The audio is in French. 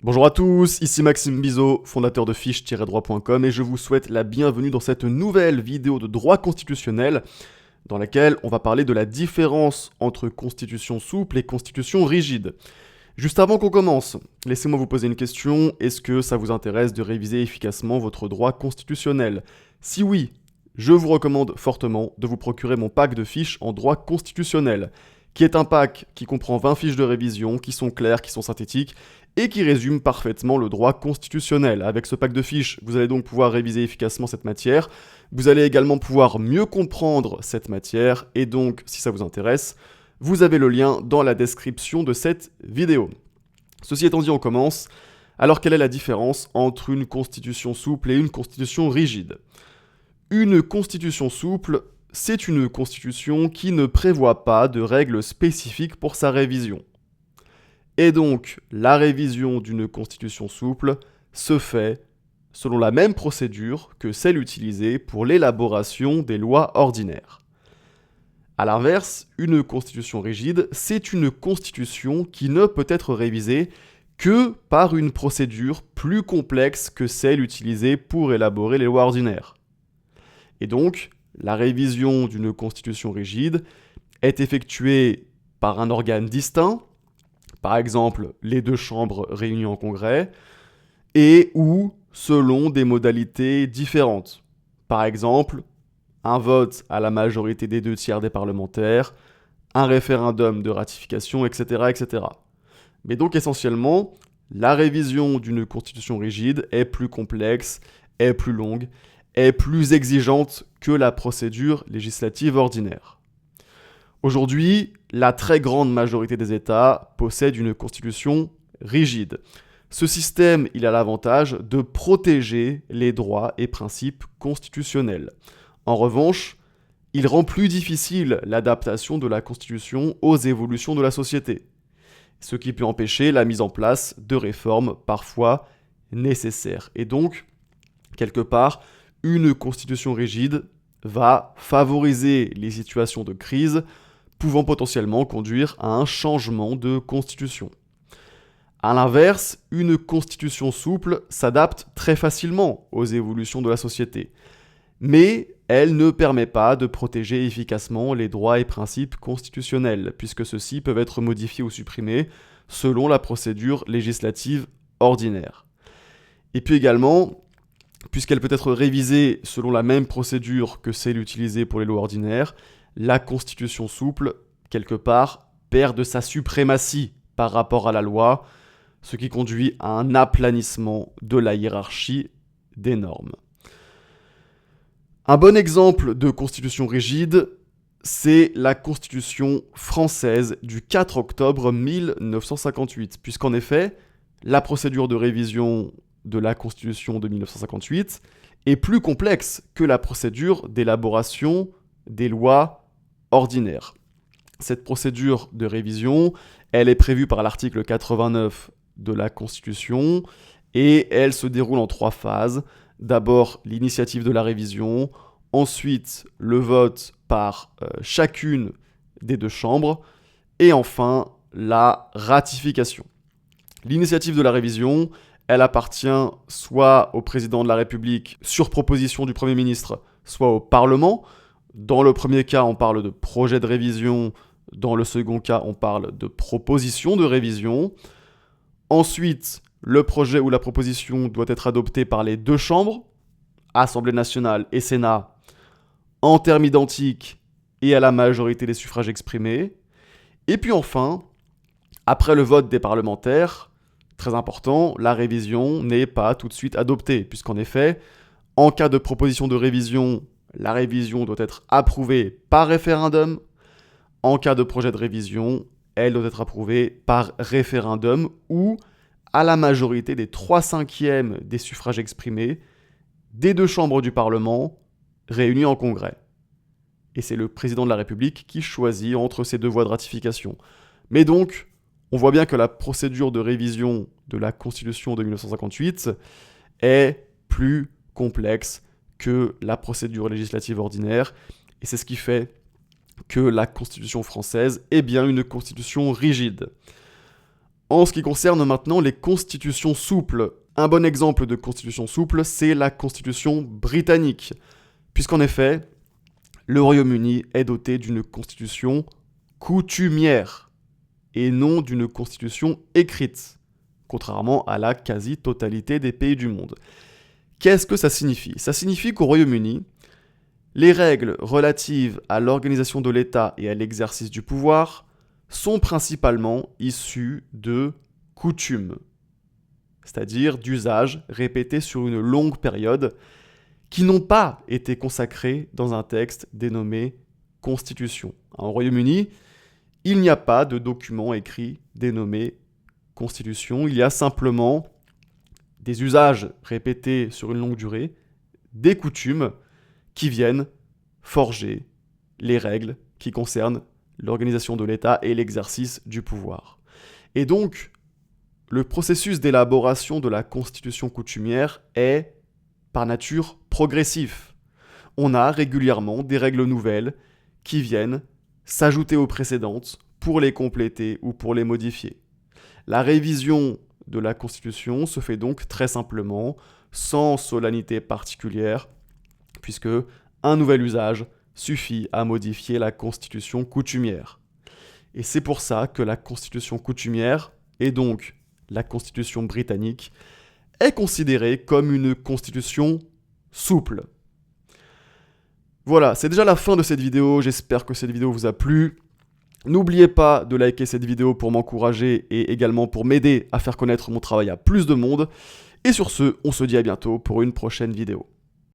Bonjour à tous, ici Maxime Bizot, fondateur de fiche-droit.com et je vous souhaite la bienvenue dans cette nouvelle vidéo de droit constitutionnel dans laquelle on va parler de la différence entre constitution souple et constitution rigide. Juste avant qu'on commence, laissez-moi vous poser une question, est-ce que ça vous intéresse de réviser efficacement votre droit constitutionnel? Si oui, je vous recommande fortement de vous procurer mon pack de fiches en droit constitutionnel, qui est un pack qui comprend 20 fiches de révision, qui sont claires, qui sont synthétiques, et qui résume parfaitement le droit constitutionnel. Avec ce pack de fiches, vous allez donc pouvoir réviser efficacement cette matière, vous allez également pouvoir mieux comprendre cette matière, et donc, si ça vous intéresse, vous avez le lien dans la description de cette vidéo. Ceci étant dit, on commence. Alors, quelle est la différence entre une constitution souple et une constitution rigide? Une constitution souple, c'est une constitution qui ne prévoit pas de règles spécifiques pour sa révision. Et donc, la révision d'une constitution souple se fait selon la même procédure que celle utilisée pour l'élaboration des lois ordinaires. A l'inverse, une constitution rigide, c'est une constitution qui ne peut être révisée que par une procédure plus complexe que celle utilisée pour élaborer les lois ordinaires. Et donc, la révision d'une constitution rigide est effectuée par un organe distinct, par exemple les deux chambres réunies en congrès, et ou selon des modalités différentes. Par exemple, un vote à la majorité des 2/3 des parlementaires, un référendum de ratification, etc., etc. Mais donc essentiellement, la révision d'une constitution rigide est plus complexe, est plus longue, est plus exigeante que la procédure législative ordinaire. Aujourd'hui, la très grande majorité des États possèdent une constitution rigide. Ce système, il a l'avantage de protéger les droits et principes constitutionnels. En revanche, il rend plus difficile l'adaptation de la Constitution aux évolutions de la société, ce qui peut empêcher la mise en place de réformes parfois nécessaires. Et donc, quelque part, une Constitution rigide va favoriser les situations de crise, pouvant potentiellement conduire à un changement de constitution. A l'inverse, une constitution souple s'adapte très facilement aux évolutions de la société, mais elle ne permet pas de protéger efficacement les droits et principes constitutionnels, puisque ceux-ci peuvent être modifiés ou supprimés selon la procédure législative ordinaire. Et puis également, puisqu'elle peut être révisée selon la même procédure que celle utilisée pour les lois ordinaires, la constitution souple, quelque part, perd de sa suprématie par rapport à la loi, ce qui conduit à un aplanissement de la hiérarchie des normes. Un bon exemple de constitution rigide, c'est la Constitution française du 4 octobre 1958, puisqu'en effet, la procédure de révision de la Constitution de 1958 est plus complexe que la procédure d'élaboration des lois ordinaires. Cette procédure de révision, elle est prévue par l'article 89 de la Constitution et elle se déroule en 3 phases. D'abord, l'initiative de la révision, ensuite le vote par chacune des 2 chambres et enfin la ratification. L'initiative de la révision, elle appartient soit au président de la République sur proposition du Premier ministre, soit au Parlement. Dans le premier cas, on parle de projet de révision. Dans le second cas, on parle de proposition de révision. Ensuite, le projet ou la proposition doit être adopté par les 2 chambres, Assemblée nationale et Sénat, en termes identiques et à la majorité des suffrages exprimés. Et puis enfin, après le vote des parlementaires, très important, la révision n'est pas tout de suite adoptée, puisqu'en effet, en cas de proposition de révision, la révision doit être approuvée par référendum. En cas de projet de révision, elle doit être approuvée par référendum ou à la majorité des 3/5 des suffrages exprimés des 2 chambres du Parlement réunies en congrès. Et c'est le président de la République qui choisit entre ces 2 voies de ratification. Mais donc, on voit bien que la procédure de révision de la Constitution de 1958 est plus complexe que la procédure législative ordinaire, et c'est ce qui fait que la Constitution française est bien une constitution rigide. En ce qui concerne maintenant les constitutions souples, un bon exemple de constitution souple, c'est la constitution britannique, puisqu'en effet, le Royaume-Uni est doté d'une constitution coutumière et non d'une constitution écrite, contrairement à la quasi-totalité des pays du monde. Qu'est-ce que ça signifie ? Ça signifie qu'au Royaume-Uni, les règles relatives à l'organisation de l'État et à l'exercice du pouvoir sont principalement issues de coutumes, c'est-à-dire d'usages répétés sur une longue période qui n'ont pas été consacrés dans un texte dénommé Constitution. Au Royaume-Uni, il n'y a pas de document écrit dénommé Constitution, il y a simplement des usages répétés sur une longue durée, des coutumes qui viennent forger les règles qui concernent l'organisation de l'État et l'exercice du pouvoir. Et donc, le processus d'élaboration de la constitution coutumière est, par nature, progressif. On a régulièrement des règles nouvelles qui viennent s'ajouter aux précédentes pour les compléter ou pour les modifier. La révision de la Constitution se fait donc très simplement, sans solennité particulière, puisque un nouvel usage suffit à modifier la Constitution coutumière. Et c'est pour ça que la Constitution coutumière, et donc la Constitution britannique, est considérée comme une constitution souple. Voilà, c'est déjà la fin de cette vidéo, j'espère que cette vidéo vous a plu. N'oubliez pas de liker cette vidéo pour m'encourager et également pour m'aider à faire connaître mon travail à plus de monde. Et sur ce, on se dit à bientôt pour une prochaine vidéo.